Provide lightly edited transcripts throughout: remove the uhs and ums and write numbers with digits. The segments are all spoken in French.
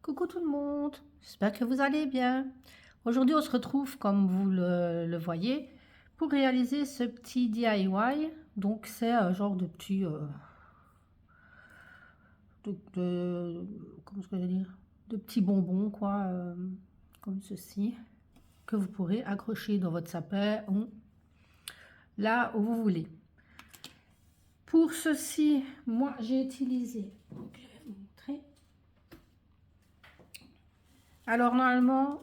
Coucou tout le monde, j'espère que vous allez bien. Aujourd'hui, on se retrouve, comme vous le voyez, pour réaliser ce petit DIY. Donc, c'est un genre de petit, comment est-ce que je vais dire, de petits bonbons, quoi, comme ceci, que vous pourrez accrocher dans votre sapin ou là où vous voulez. Pour ceci, moi, j'ai utilisé, donc, je vais vous montrer. Alors, normalement,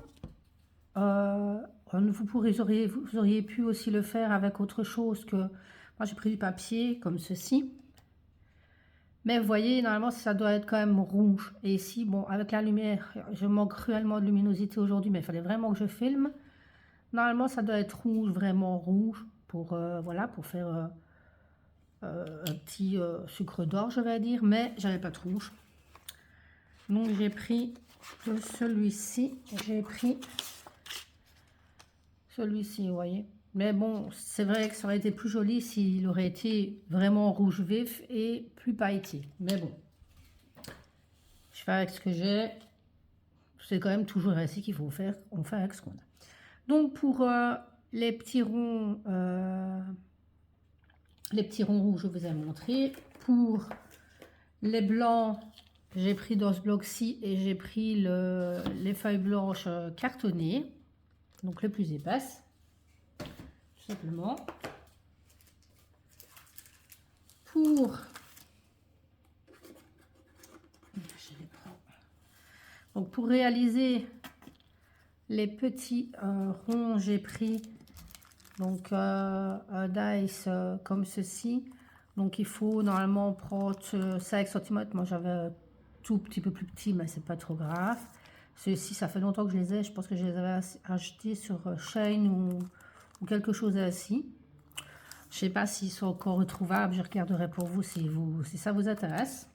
vous auriez pu aussi le faire avec autre chose que... Moi, j'ai pris du papier comme ceci. Mais vous voyez, normalement, ça doit être quand même rouge. Et ici, bon, avec la lumière, je manque cruellement de luminosité aujourd'hui, mais il fallait vraiment que je filme. Normalement, ça doit être rouge, vraiment rouge, pour, voilà, pour faire un petit sucre d'or, je vais dire. Mais j'avais pas de rouge. Donc, j'ai pris de celui-ci. J'ai pris celui-ci, vous voyez. Mais bon, c'est vrai que ça aurait été plus joli s'il aurait été vraiment rouge vif et plus pailleté. Mais bon, je fais avec ce que j'ai. C'est quand même toujours ainsi qu'il faut faire. On fait avec ce qu'on a. Donc pour les petits ronds rouges, je vous ai montré. Pour les blancs, j'ai pris dans ce bloc-ci et j'ai pris les feuilles blanches cartonnées, donc les plus épaisses. Tout simplement. Pour réaliser les petits ronds, j'ai pris donc un dice comme ceci. Donc il faut normalement prendre 5 cm. Moi j'avais un tout petit peu plus petit, mais c'est pas trop grave. Ceux-ci, ça fait longtemps que je les ai. Je pense que je les avais achetés sur Shein ou quelque chose ainsi. Je sais pas s'ils sont encore retrouvables. Je regarderai pour vous si ça vous intéresse.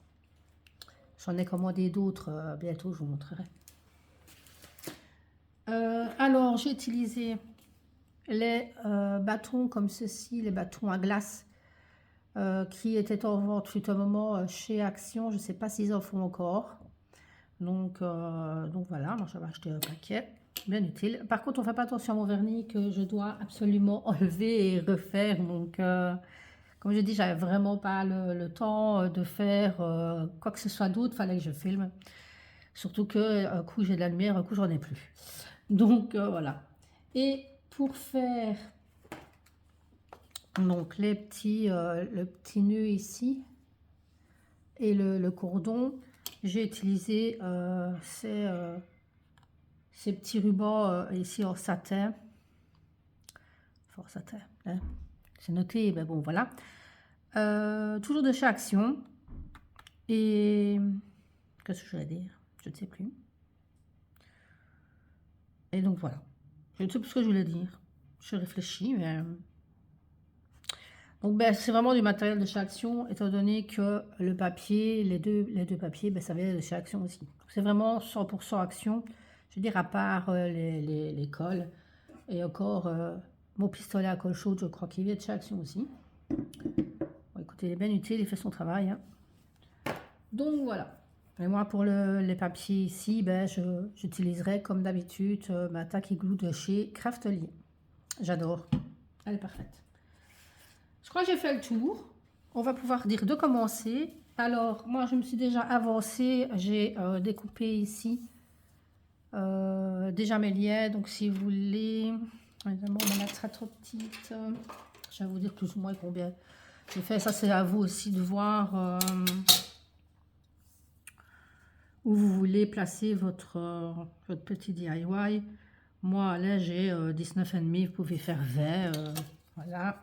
J'en ai commandé d'autres. Bientôt, je vous montrerai. Alors, j'ai utilisé les bâtons comme ceci, les bâtons à glace qui étaient en vente fut un moment chez Action. Je ne sais pas s'ils en font encore. Donc voilà, moi j'avais acheté un paquet, bien utile. Par contre, on ne fait pas attention à mon vernis que je dois absolument enlever et refaire. Donc, comme je dis, j'avais vraiment pas le temps de faire quoi que ce soit d'autre. Il fallait que je filme. Surtout que un coup j'ai de la lumière, un coup j'en ai plus. Donc voilà. Et pour faire donc le petit nœud ici et le cordon, j'ai utilisé ces petits rubans ici en satin. Fort satin, hein. C'est noté, mais bon voilà. Toujours de chez Action. Et qu'est-ce que je vais dire? Je ne sais plus. Et donc voilà. Je ne sais plus ce que je voulais dire. Je réfléchis, mais... Donc ben, c'est vraiment du matériel de chez Action, étant donné que le papier, les deux papiers, ben, ça vient de chez Action aussi. C'est vraiment 100% Action. Je veux dire, à part les cols. Et encore, mon pistolet à colle chaude, je crois qu'il vient de chez Action aussi. Bon, écoutez, il est bien utile, il fait son travail, hein. Donc voilà. Et moi, pour les papiers ici, ben, j'utiliserai comme d'habitude ma tacky glue de chez Craftelier. J'adore. Elle est parfaite. Je crois que j'ai fait le tour. On va pouvoir dire de commencer. Alors, moi, je me suis déjà avancée. J'ai découpé ici déjà mes liens. Donc, si vous voulez... Évidemment, ma lettre sera trop petite. Je vais vous dire plus ou moins combien j'ai fait. Ça, c'est à vous aussi de voir où vous voulez placer votre petit DIY. Moi, là, j'ai 19,5. Vous pouvez faire 20. Voilà.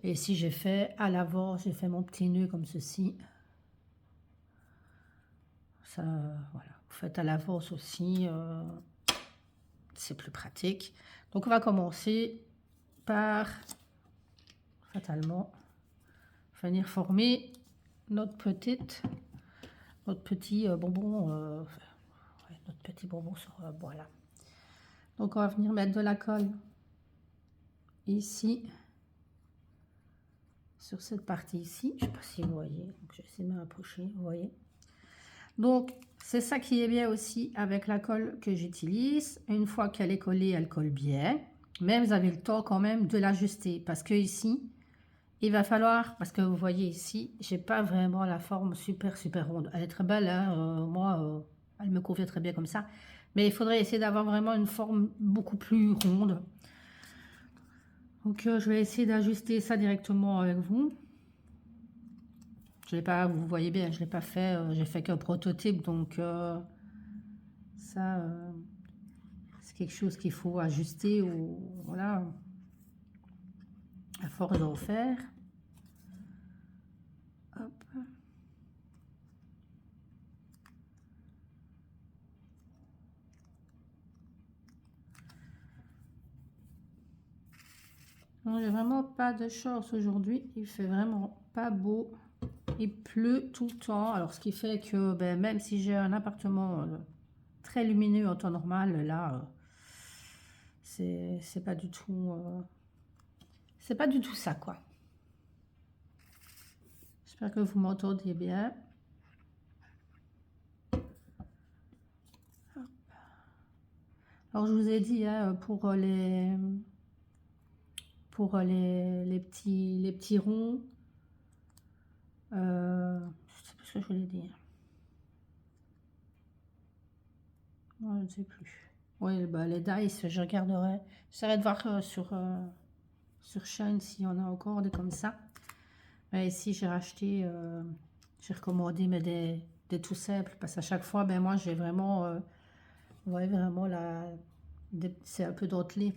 Et ici, j'ai fait à l'avant, j'ai fait mon petit nœud comme ceci. Ça, voilà. Vous faites à l'avance aussi, c'est plus pratique. Donc, on va commencer par, fatalement, venir former notre petit bonbon, notre petit bonbon sur, voilà. Donc, on va venir mettre de la colle ici. Sur cette partie ici, je ne sais pas si vous voyez, donc je vais essayer de me rapprocher, vous voyez. Donc C'est ça qui est bien aussi avec la colle que j'utilise. Une fois qu'elle est collée, elle colle bien. Mais vous avez le temps quand même de l'ajuster. Parce que ici, il va falloir... Parce que vous voyez ici, j'ai pas vraiment la forme super ronde. Elle est très belle, hein, moi, elle me convient très bien comme ça. Mais il faudrait essayer d'avoir vraiment une forme beaucoup plus ronde. Donc je vais essayer d'ajuster ça directement avec vous. Je l'ai pas, vous voyez bien, je l'ai pas fait, j'ai fait qu'un prototype, donc ça, c'est quelque chose qu'il faut ajuster ou voilà, à force d'en faire. Hop. Non, j'ai vraiment pas de chance aujourd'hui. Il fait vraiment pas beau. Il pleut tout le temps. Alors, ce qui fait que ben, même si j'ai un appartement très lumineux en temps normal, là, c'est pas du tout, c'est pas du tout ça, quoi. J'espère que vous m'entendez bien. Alors, je vous ai dit, hein, pour les petits ronds, je sais pas ce que je voulais dire. Non, je ne sais plus. Oui, bah, les dice, je regarderai. J'essaierai de voir sur Shine s'il y en a encore des comme ça. Mais ici, j'ai racheté, j'ai recommandé mais des tout simples. Parce qu'à chaque fois, ben, moi, j'ai vraiment, vous voyez, vraiment, c'est un peu dentelé.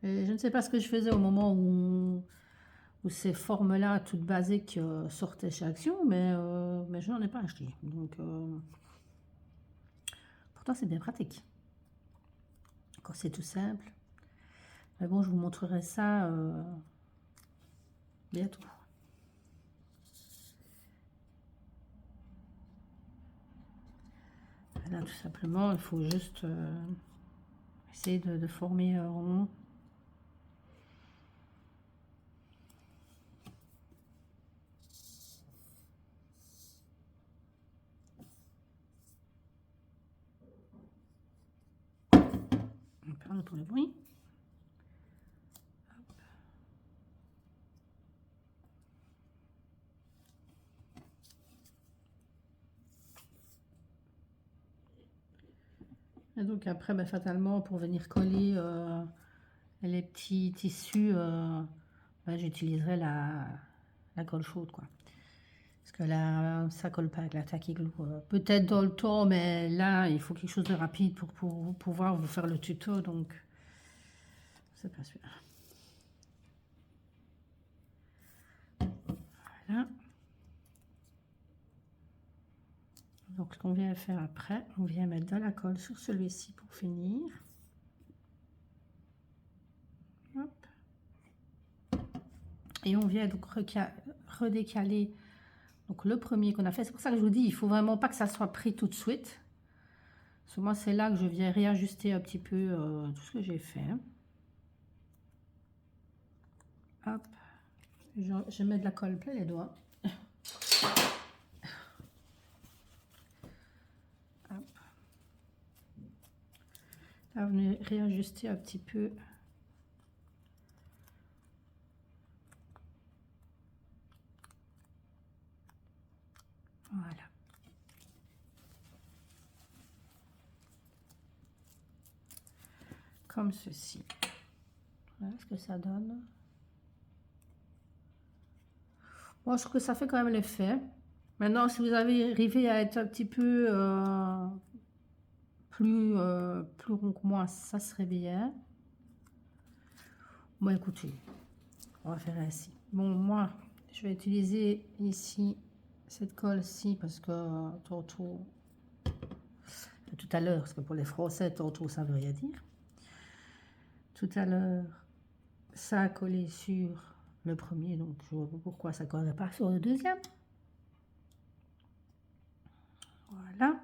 Et je ne sais pas ce que je faisais au moment où ces formes-là, toutes basiques, sortaient chez Action, mais je n'en ai pas acheté. Donc, pourtant, c'est bien pratique. Quand c'est tout simple. Mais bon, je vous montrerai ça bientôt. Là, tout simplement, il faut juste essayer de former un rond. Pardon pour le bruit. Et donc après, ben, fatalement, pour venir coller les petits tissus, ben, j'utiliserai la colle chaude, quoi. Parce que là, ça colle pas avec la tacky glue. Peut-être dans le temps, mais là, il faut quelque chose de rapide pour pouvoir vous faire le tuto, donc c'est pas sûr. Voilà. Donc, ce qu'on vient faire après, on vient mettre de la colle sur celui-ci pour finir. Hop. Et on vient donc redécaler donc le premier qu'on a fait. C'est pour ça que je vous dis, il faut vraiment pas que ça soit pris tout de suite. Parce que moi, c'est là que je viens réajuster un petit peu tout ce que j'ai fait. Hop. Je mets de la colle plein les doigts. Hop. Là, on est réajuster un petit peu. Voilà. Comme ceci. Voilà ce que ça donne. Moi, je trouve que ça fait quand même l'effet. Maintenant, si vous arrivez à être un petit peu plus rond que moi, ça serait bien. Bon, écoutez, on va faire ainsi. Bon, moi, je vais utiliser ici cette colle-ci parce que tantôt, tout à l'heure, parce que pour les Français, tantôt, ça veut rien dire. Tout à l'heure, ça a collé sur le premier, donc je vois pas pourquoi ça ne collerait pas sur le deuxième. Voilà.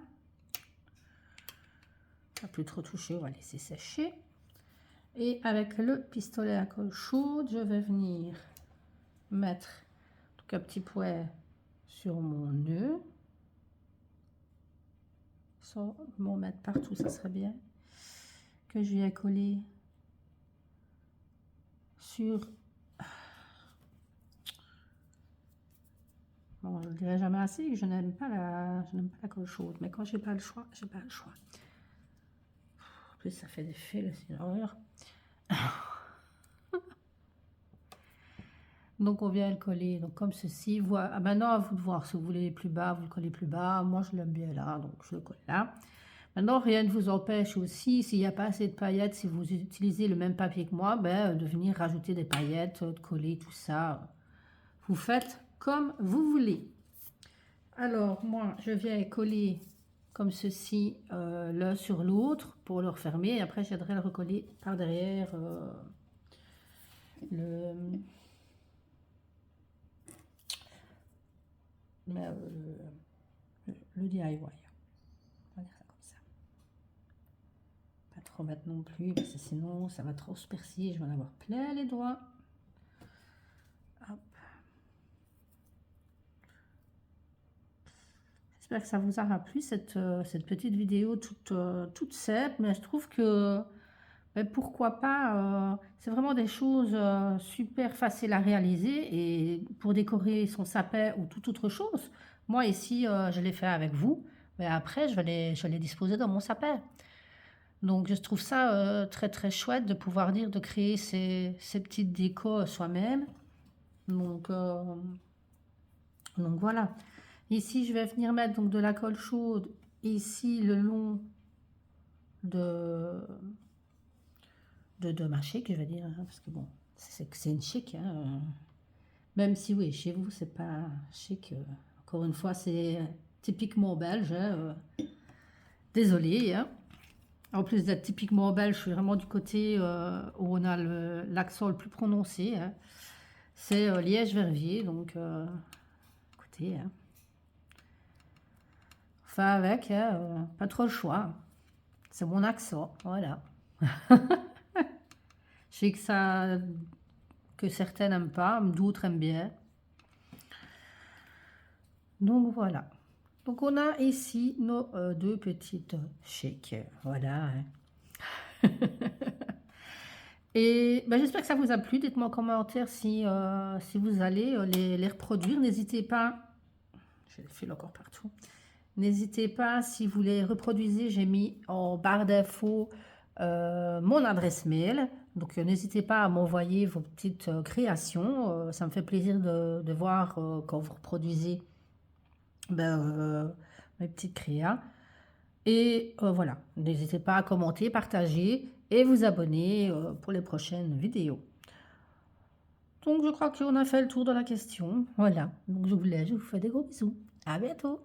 Pas plus trop toucher, on va laisser sécher. Et avec le pistolet à colle chaude, je vais venir mettre donc un petit point sur mon nœud, sans m'en mettre partout, ça serait bien, que je viens coller sur, bon, je ne le dirai jamais assez, je n'aime pas la colle chaude, mais quand j'ai pas le choix, j'ai pas le choix. En plus, ça fait des fils, c'est une horreur. Donc on vient le coller, donc comme ceci. Maintenant, à vous de voir, si vous voulez plus bas, vous le collez plus bas. Moi, je l'aime bien là, donc je le colle là. Maintenant, rien ne vous empêche aussi, s'il n'y a pas assez de paillettes, si vous utilisez le même papier que moi, ben, de venir rajouter des paillettes, de coller tout ça. Vous faites comme vous voulez. Alors, moi, je viens coller comme ceci, l'un sur l'autre pour le refermer. Et après, j'aiderai à le recoller par derrière le... le DIY. On va dire ça comme ça. Pas trop mettre non plus, parce que sinon ça va trop se persiller. Je vais en avoir plein les doigts. Hop. J'espère que ça vous aura plu, cette petite vidéo toute simple, mais je trouve que pourquoi pas, c'est vraiment des choses super faciles à réaliser, et pour décorer son sapin ou toute autre chose. Moi ici, je l'ai fait avec vous, mais après je vais les disposer dans mon sapin. Donc je trouve ça très très chouette de pouvoir dire de créer ces petites décos soi-même. Donc, donc voilà. Ici je vais venir mettre donc de la colle chaude ici le long de ma chic, je vais dire, hein, parce que bon, c'est une chic, hein, même si oui, chez vous c'est pas chic, encore une fois c'est typiquement belge, hein, désolé, hein. En plus d'être typiquement belge, je suis vraiment du côté où on a l'accent le plus prononcé, hein. C'est Liège-Verviers, donc écoutez, hein, enfin avec, hein, pas trop le choix, c'est mon accent, voilà. Je sais que certains n'aiment pas, d'autres aiment bien. Donc voilà. Donc on a ici nos deux petites chèques, voilà. Hein. Et ben, j'espère que ça vous a plu. Dites-moi en commentaire si vous allez les reproduire. N'hésitez pas, je le file encore partout. N'hésitez pas, si vous les reproduisez, j'ai mis en barre d'infos mon adresse mail. Donc n'hésitez pas à m'envoyer vos petites créations. Ça me fait plaisir de voir quand vous reproduisez mes petites créas. Et voilà, n'hésitez pas à commenter, partager et vous abonner pour les prochaines vidéos. Donc je crois qu'on a fait le tour de la question. Voilà, donc je vous laisse, je vous fais des gros bisous. À bientôt.